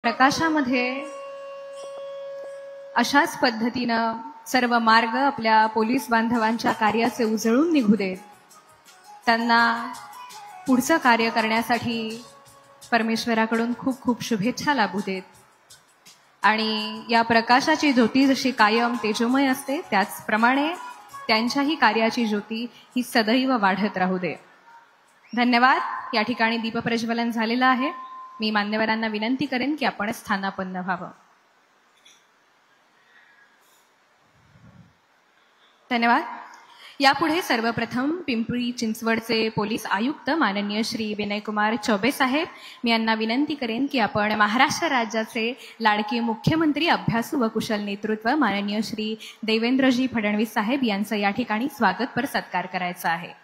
प्रकाशामध्ये अशाच पद्धतीनं सर्व मार्ग आपल्या पोलीस बांधवांच्या कार्याचे उजळून निघू देत. त्यांना पुढचं कार्य करण्यासाठी परमेश्वराकडून खूप खूप शुभेच्छा लाभू देत. आणि या प्रकाशाची ज्योती जशी कायम तेजोमय असते त्याचप्रमाणे त्यांच्याही कार्याची ज्योती ही सदैव वाढत राहू दे. धन्यवाद. या ठिकाणी दीपप्रज्वलन झालेलं आहे. मी मान्यवरांना विनंती करेन की आपण स्थानापन्न व्हावं. धन्यवाद. यापुढे सर्वप्रथम पिंपरी चिंचवडचे पोलीस आयुक्त माननीय श्री विनयकुमार चौबे साहेब, मी यांना विनंती करेन की आपण महाराष्ट्र राज्याचे लाडके मुख्यमंत्री, अभ्यासू व कुशल नेतृत्व माननीय श्री देवेंद्रजी फडणवीस साहेब यांचं या ठिकाणी स्वागतपर सत्कार करायचा आहे.